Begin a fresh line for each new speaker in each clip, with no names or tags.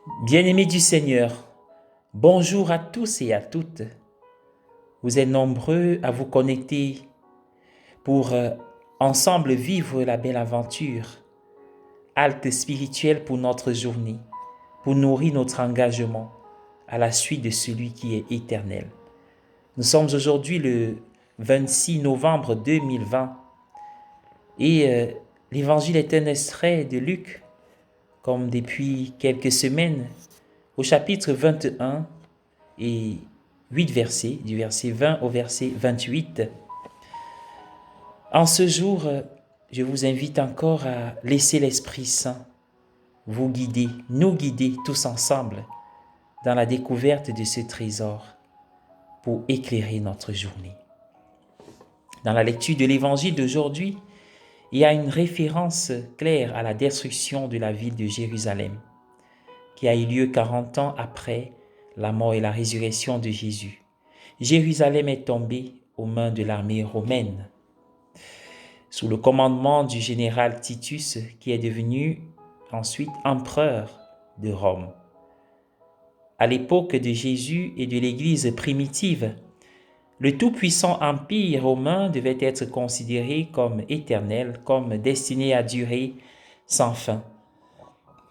Bien-aimés du Seigneur, bonjour à tous et à toutes. Vous êtes nombreux à vous connecter pour ensemble vivre la belle aventure, halte spirituelle pour notre journée, pour nourrir notre engagement à la suite de celui qui est éternel. Nous sommes aujourd'hui le 26 novembre 2020 et l'évangile est un extrait de Luc, comme depuis quelques semaines, au chapitre 21 et 8 versets, du verset 20 au verset 28. En ce jour, je vous invite encore à laisser l'Esprit Saint vous guider, nous guider tous ensemble dans la découverte de ce trésor pour éclairer notre journée. Dans la lecture de l'évangile d'aujourd'hui, il y a une référence claire à la destruction de la ville de Jérusalem, qui a eu lieu 40 ans après la mort et la résurrection de Jésus. Jérusalem est tombée aux mains de l'armée romaine, sous le commandement du général Titus, qui est devenu ensuite empereur de Rome. À l'époque de Jésus et de l'Église primitive, le tout-puissant empire romain devait être considéré comme éternel, comme destiné à durer sans fin.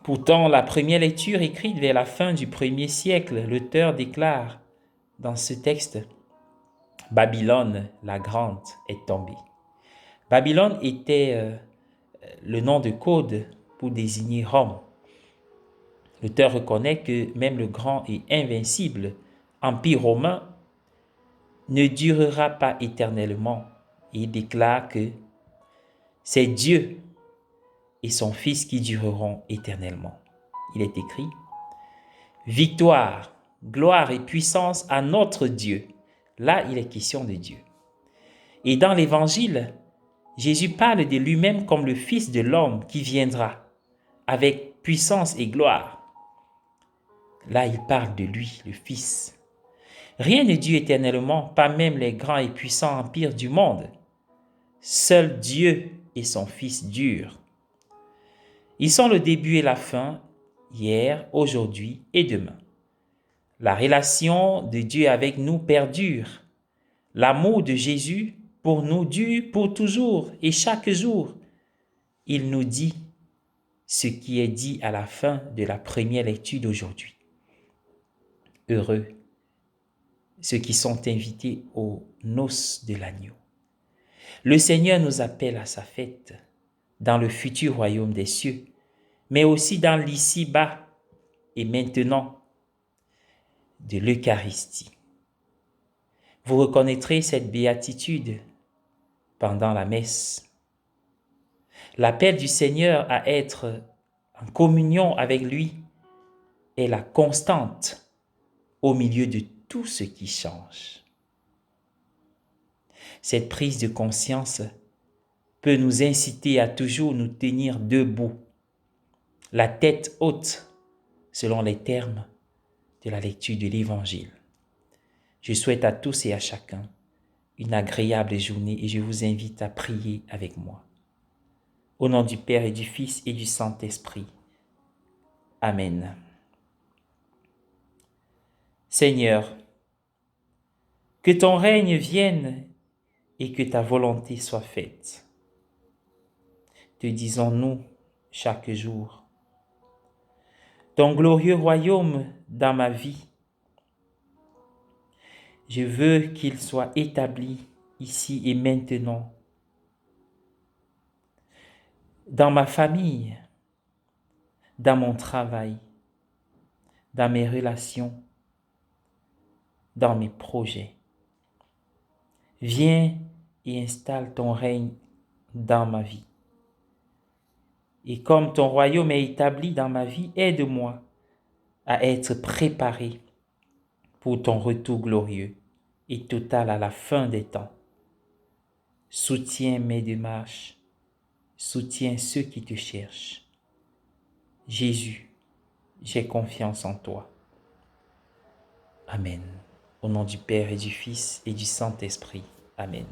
Pourtant, la première lecture écrite vers la fin du 1er siècle, l'auteur déclare dans ce texte: « Babylone, la grande, est tombée. » Babylone était le nom de code pour désigner Rome. L'auteur reconnaît que même le grand et invincible empire romain ne durera pas éternellement. Et il déclare que c'est Dieu et son Fils qui dureront éternellement. Il est écrit: « Victoire, gloire et puissance à notre Dieu. » Là, il est question de Dieu. Et dans l'Évangile, Jésus parle de lui-même comme le Fils de l'homme qui viendra avec puissance et gloire. Là, il parle de lui, le Fils. Rien ne dure éternellement, pas même les grands et puissants empires du monde. Seul Dieu et son Fils durent. Ils sont le début et la fin, hier, aujourd'hui et demain. La relation de Dieu avec nous perdure. L'amour de Jésus pour nous dure pour toujours et chaque jour. Il nous dit ce qui est dit à la fin de la première lecture d'aujourd'hui. Heureux ceux qui sont invités aux noces de l'agneau. Le Seigneur nous appelle à sa fête dans le futur royaume des cieux, mais aussi dans l'ici-bas et maintenant de l'Eucharistie. Vous reconnaîtrez cette béatitude pendant la messe. L'appel du Seigneur à être en communion avec lui est la constante au milieu de tout ce qui change. Cette prise de conscience peut nous inciter à toujours nous tenir debout, la tête haute, selon les termes de la lecture de l'Évangile. Je souhaite à tous et à chacun une agréable journée et je vous invite à prier avec moi. Au nom du Père et du Fils et du Saint-Esprit. Amen. Seigneur, que ton règne vienne et que ta volonté soit faite. Te disons-nous chaque jour. Ton glorieux royaume dans ma vie, je veux qu'il soit établi ici et maintenant, dans ma famille, dans mon travail, dans mes relations, dans mes projets. Viens et installe ton règne dans ma vie. Et comme ton royaume est établi dans ma vie, aide-moi à être préparé pour ton retour glorieux et total à la fin des temps. Soutiens mes démarches, soutiens ceux qui te cherchent. Jésus, j'ai confiance en toi. Amen. Au nom du Père et du Fils et du Saint-Esprit. Amen.